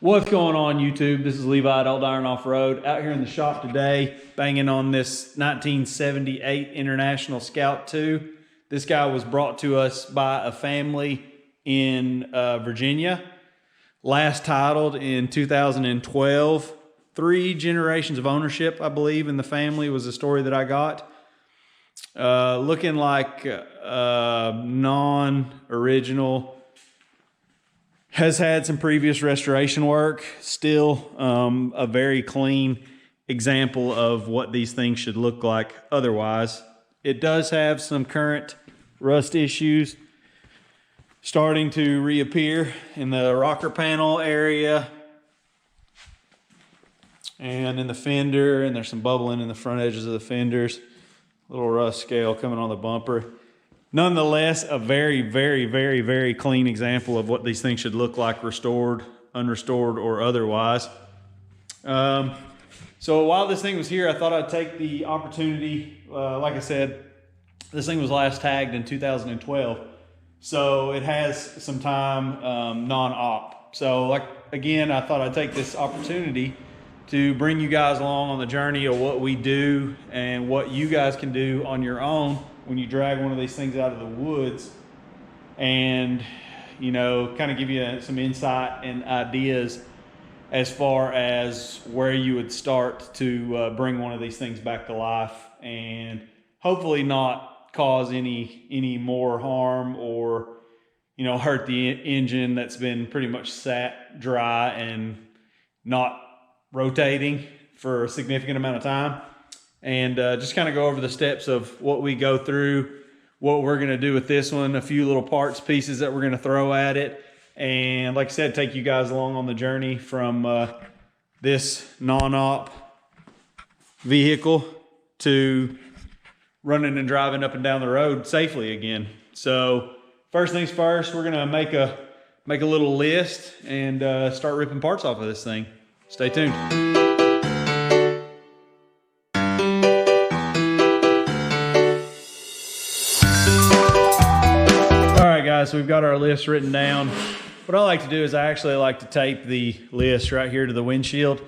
What's going on YouTube? This is Levi at Old Iron Off-Road out here in the shop today, banging on this 1978 International Scout 2. This guy was brought to us by a family in Virginia, last titled in 2012. 3 generations of ownership, I believe, in the family was the story that I got. Looking like non-original. Has had some previous restoration work. Still a very clean example of what these things should look like otherwise. It does have some current rust issues starting to reappear in the rocker panel area and in the fender, and there's some bubbling in the front edges of the fenders. Little rust scale coming on the bumper. Nonetheless, a very, very, very, very clean example of what these things should look like, restored, unrestored, or otherwise. So while this thing was here, I thought I'd take the opportunity. Like I said, this thing was last tagged in 2012. So it has some time non-op. So again, I thought I'd take this opportunity to bring you guys along on the journey of what we do and what you guys can do on your own when you drag one of these things out of the woods, and kind of give you some insight and ideas as far as where you would start to bring one of these things back to life and hopefully not cause any more harm or hurt the engine that's been pretty much sat dry and not rotating for a significant amount of time. And just kind of go over the steps of what we go through, what we're going to do with this one, a few little parts, pieces that we're going to throw at it. And like I said, take you guys along on the journey from this non-op vehicle to running and driving up and down the road safely again. So first things first, we're going to make a little list and start ripping parts off of this thing. Stay tuned. So we've got our list written down. What I like to do is I actually like to tape the list right here to the windshield.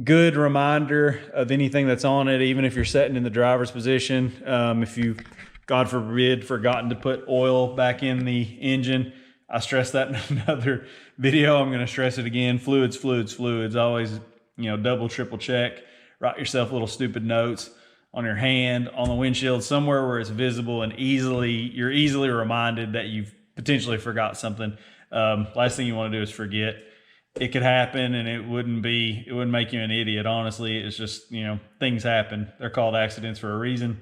Good reminder of anything that's on it, even if you're sitting in the driver's position. If you, God forbid, forgotten to put oil back in the engine. I stressed that in another video. I'm going to stress it again. Fluids, fluids, fluids. Always, double, triple check. Write yourself little stupid notes on your hand, on the windshield, somewhere where it's visible and you're easily reminded that you've potentially forgot something. Last thing you want to do is forget. It could happen, and it wouldn't make you an idiot. Honestly, it's just, things happen. They're called accidents for a reason.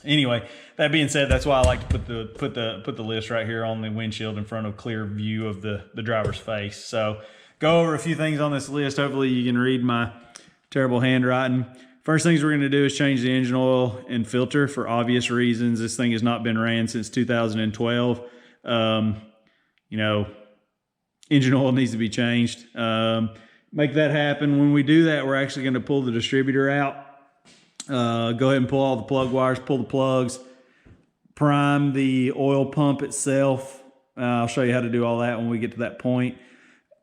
Anyway, that being said, that's why I like to put the list right here on the windshield in front of clear view of the driver's face. So go over a few things on this list. Hopefully you can read my terrible handwriting. First things we're going to do is change the engine oil and filter for obvious reasons. This thing has not been ran since 2012. Engine oil needs to be changed. Make that happen. When we do that, we're actually going to pull the distributor out. Go ahead and pull all the plug wires, pull the plugs, prime the oil pump itself. I'll show you how to do all that when we get to that point.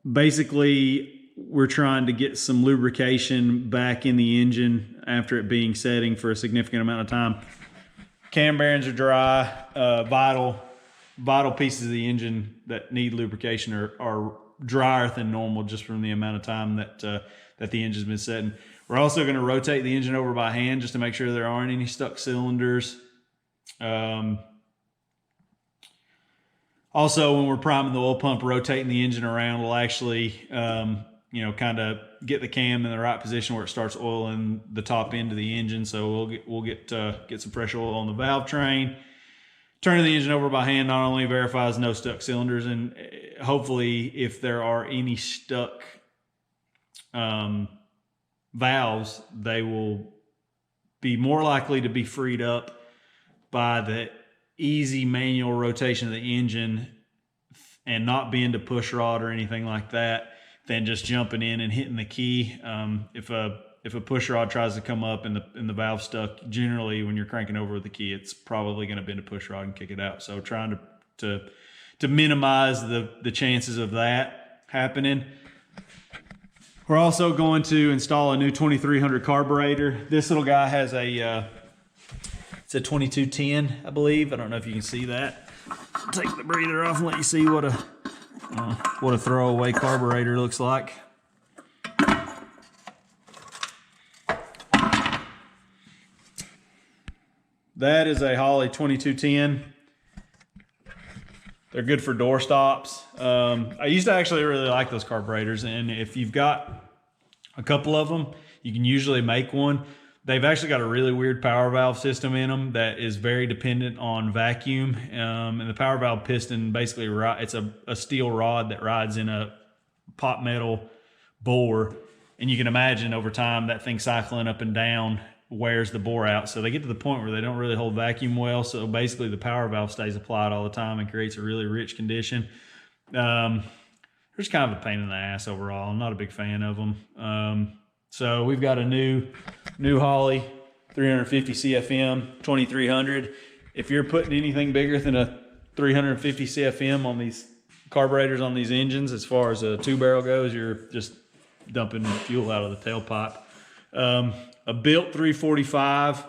Basically, we're trying to get some lubrication back in the engine after it being setting for a significant amount of time. Cam bearings are dry. Vital pieces of the engine that need lubrication are drier than normal just from the amount of time that the engine's been setting. We're also going to rotate the engine over by hand just to make sure there aren't any stuck cylinders. Also, when we're priming the oil pump, rotating the engine around will actually kind of get the cam in the right position where it starts oiling the top end of the engine. So we'll get some fresh oil on the valve train. Turning the engine over by hand not only verifies no stuck cylinders, and hopefully if there are any stuck valves, they will be more likely to be freed up by the easy manual rotation of the engine and not being to push rod or anything like that, than just jumping in and hitting the key. If a push rod tries to come up and the valve stuck, generally when you're cranking over with the key, it's probably going to bend a push rod and kick it out. So trying to minimize the chances of that. happening. We're also going to install a new 2300 carburetor. This little guy has a, it's a 2210, I believe. I don't know if you can see that. I'll take the breather off and let you see what a throwaway carburetor looks like. That is a Holley 2210. They're good for door stops. I used to actually really like those carburetors, and if you've got a couple of them, you can usually make one. They've actually got a really weird power valve system in them that is very dependent on vacuum. And the power valve piston basically, it's a steel rod that rides in a pot metal bore. And you can imagine over time that thing cycling up and down wears the bore out. So they get to the point where they don't really hold vacuum well. So basically the power valve stays applied all the time and creates a really rich condition. They're just kind of a pain in the ass overall. I'm not a big fan of them. So we've got a new Holley 350 CFM 2300. If you're putting anything bigger than a 350 CFM on these carburetors on these engines, as far as a 2-barrel goes, you're just dumping fuel out of the tailpipe. A built 345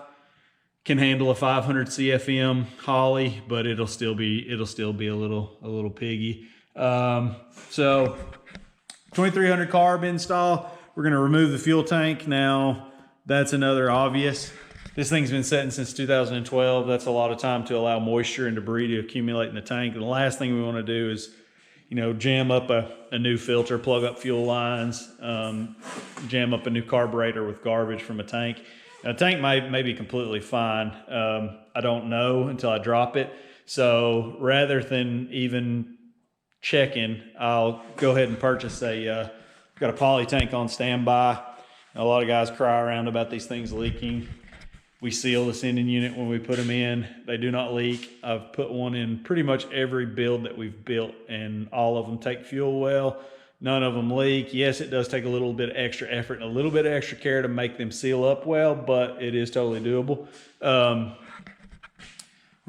can handle a 500 CFM Holley, but it'll still be a little piggy. So 2300 carb install. We're going to remove the fuel tank. Now that's another obvious. This thing's been sitting since 2012. That's a lot of time to allow moisture and debris to accumulate in the tank. And the last thing we want to do is, jam up a new filter, plug up fuel lines, jam up a new carburetor with garbage from a tank. Now, the tank may be completely fine. I don't know until I drop it. So rather than even checking, I'll go ahead and purchase got a poly tank on standby. A lot of guys cry around about these things leaking. We seal the sending unit when we put them in. They do not leak. I've put one in pretty much every build that we've built, and all of them take fuel well. None of them leak. Yes, it does take a little bit of extra effort and a little bit of extra care to make them seal up well, but it is totally doable. We're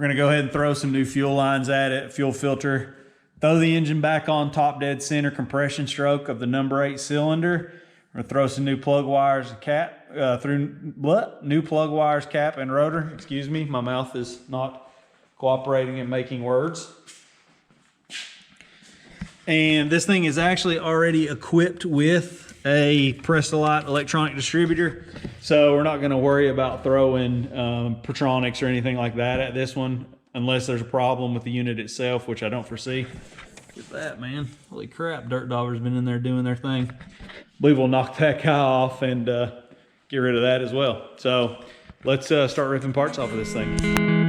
gonna go ahead and throw some new fuel lines at it, fuel filter. Throw the engine back on top dead center compression stroke of the number 8 cylinder. We're gonna throw some new plug wires and cap new plug wires, cap, and rotor. Excuse me, my mouth is not cooperating in making words. And this thing is actually already equipped with a Press-A-Lite electronic distributor, so we're not going to worry about throwing Pertronics or anything like that at this one, unless there's a problem with the unit itself, which I don't foresee. Look at that, man. Holy crap, Dirt Dauber's been in there doing their thing. I believe we'll knock that guy off and get rid of that as well. So let's start ripping parts off of this thing.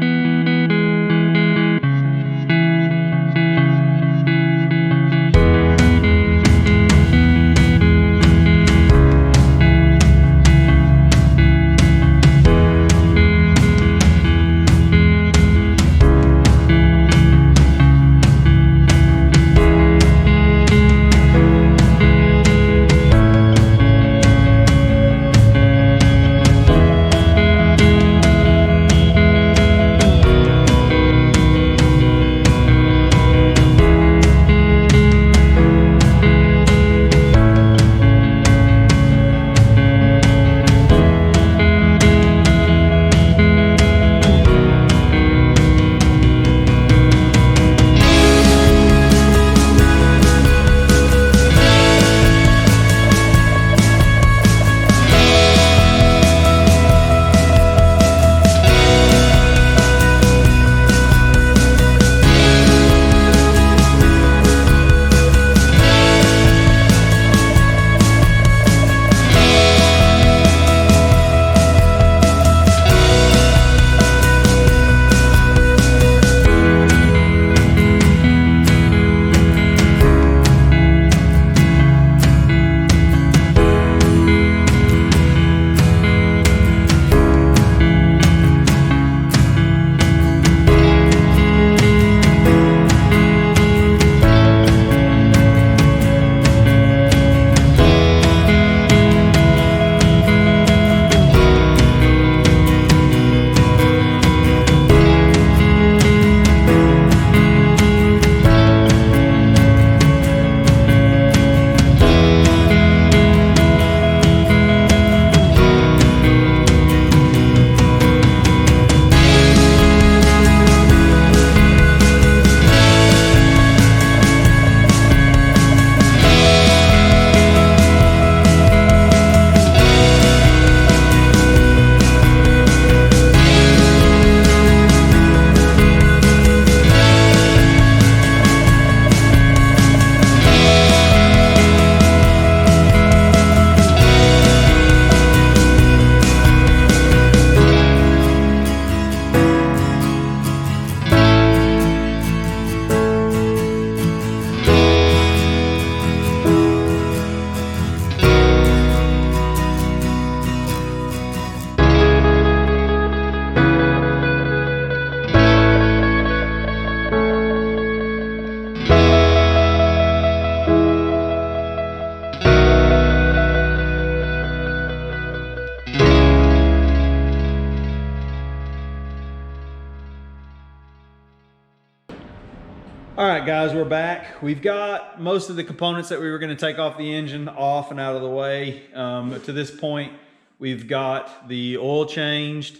All right, guys, we're back. We've got most of the components that we were going to take off the engine off and out of the way. To this point, we've got the oil changed.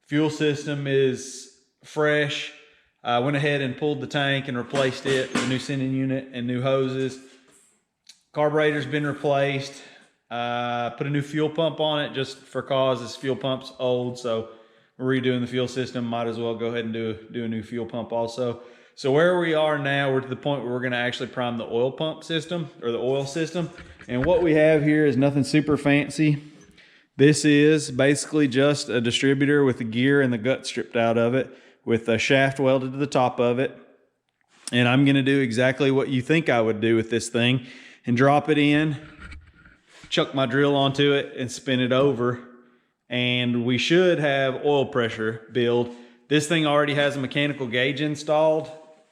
Fuel system is fresh. I went ahead and pulled the tank and replaced it with a new sending unit and new hoses. Carburetor's been replaced. Put a new fuel pump on it just for cause this fuel pump's old, so we're redoing the fuel system. Might as well go ahead and do a new fuel pump also. So where we are now, we're to the point where we're going to actually prime the oil pump system, or the oil system. And what we have here is nothing super fancy. This is basically just a distributor with the gear and the gut stripped out of it, with a shaft welded to the top of it. And I'm going to do exactly what you think I would do with this thing, and drop it in, chuck my drill onto it, and spin it over. And we should have oil pressure build. This thing already has a mechanical gauge installed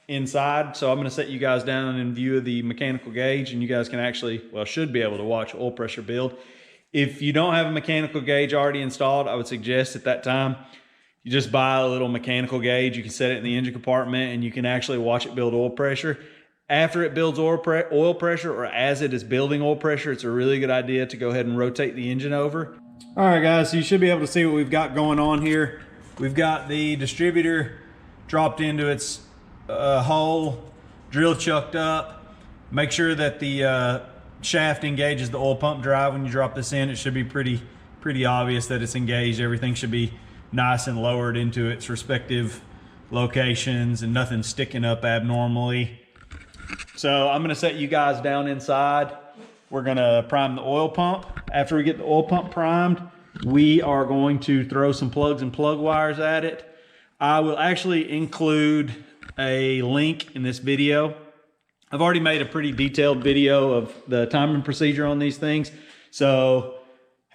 inside, so I'm going to set you guys down in view of the mechanical gauge, and you guys can actually, well, should be able to watch oil pressure build. If you don't have a mechanical gauge already installed, I would suggest at that time you just buy a little mechanical gauge. You can set it in the engine compartment and you can actually watch it build oil pressure. After it builds oil pressure, or as it is building oil pressure, it's a really good idea to go ahead and rotate the engine over. All right, guys, so you should be able to see what we've got going on here. We've got the distributor dropped into its hole, drill chucked up. Make sure that the shaft engages the oil pump drive when you drop this in. It should be pretty obvious that it's engaged. Everything should be nice and lowered into its respective locations and nothing sticking up abnormally. So I'm going to set you guys down inside. We're going to prime the oil pump. After we get the oil pump primed, we are going to throw some plugs and plug wires at it. I will actually include a link in this video. I've already made a pretty detailed video of the timing procedure on these things. So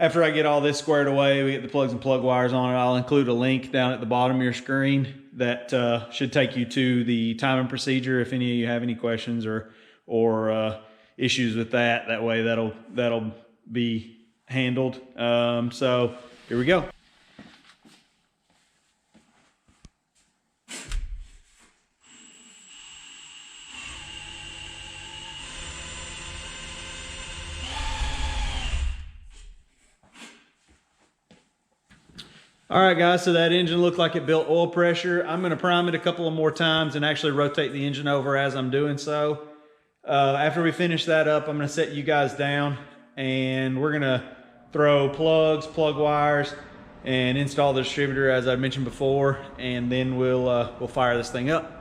after I get all this squared away, we get the plugs and plug wires on it, I'll include a link down at the bottom of your screen that should take you to the timing procedure if any of you have any questions or issues with that. That way that'll be handled. So here we go. All right, guys, so that engine looked like it built oil pressure. I'm gonna prime it a couple of more times and actually rotate the engine over as I'm doing so. After we finish that up, I'm gonna set you guys down and we're gonna throw plugs, plug wires, and install the distributor as I mentioned before, and then we'll fire this thing up.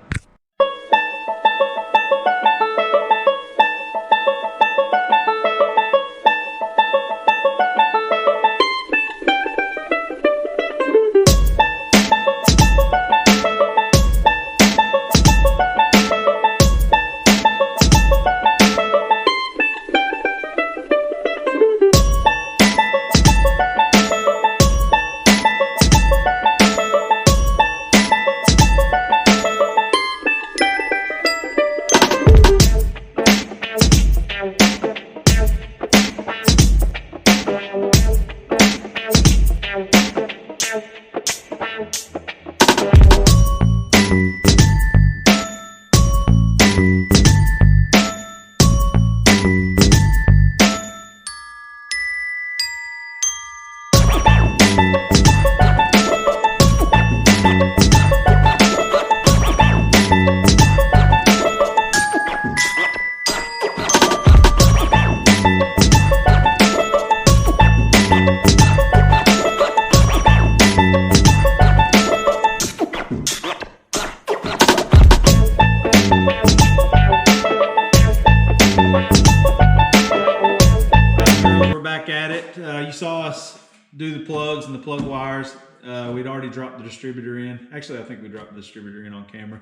You saw us do the plugs and the plug wires. We'd already dropped the distributor in. Actually, I think we dropped the distributor in on camera.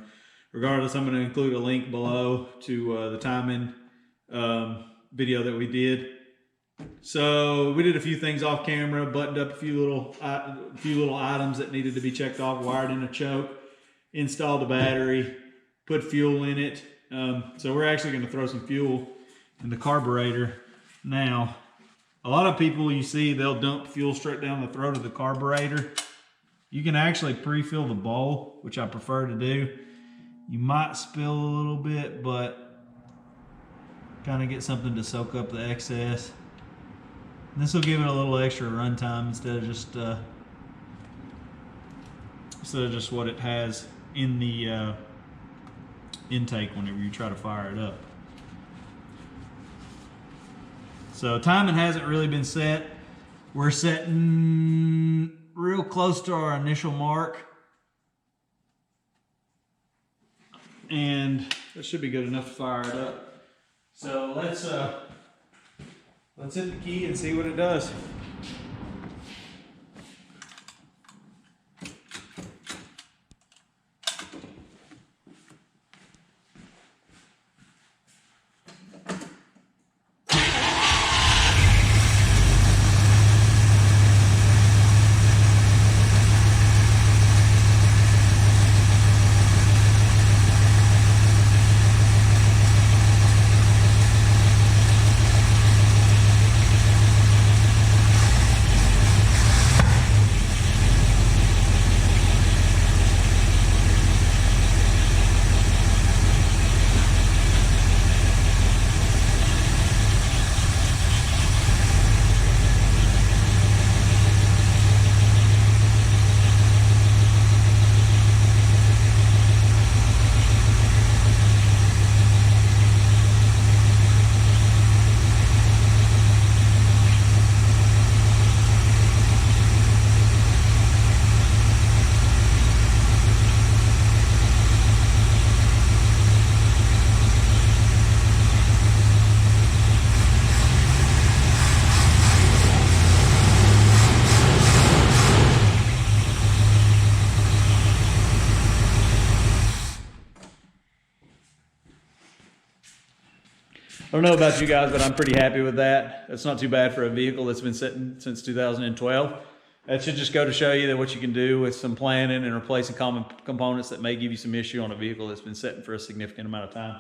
Regardless, I'm going to include a link below to the timing video that we did. So we did a few things off camera, buttoned up a few little items that needed to be checked off, wired in a choke, installed the battery, put fuel in it. So we're actually going to throw some fuel in the carburetor now. A lot of people, you see, they'll dump fuel straight down the throat of the carburetor. You can actually pre-fill the bowl, which I prefer to do. You might spill a little bit, but kind of get something to soak up the excess. And this will give it a little extra run time instead of just what it has in the intake whenever you try to fire it up. So timing hasn't really been set. We're setting real close to our initial mark. And that should be good enough to fire it up. So let's hit the key and see what it does. I don't know about you guys, but I'm pretty happy with that. That's not too bad for a vehicle that's been sitting since 2012. That should just go to show you that what you can do with some planning and replacing common components that may give you some issue on a vehicle that's been sitting for a significant amount of time.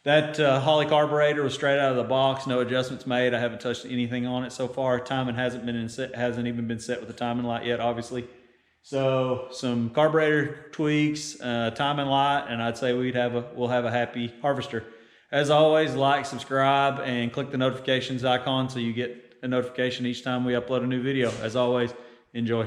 That Holley carburetor was straight out of the box, no adjustments made. I haven't touched anything on it so far. Timing hasn't even been set with the timing light yet, obviously. So some carburetor tweaks, timing light, and I'd say we'll have a happy harvester. As always, like, subscribe, and click the notifications icon so you get a notification each time we upload a new video. As always, enjoy.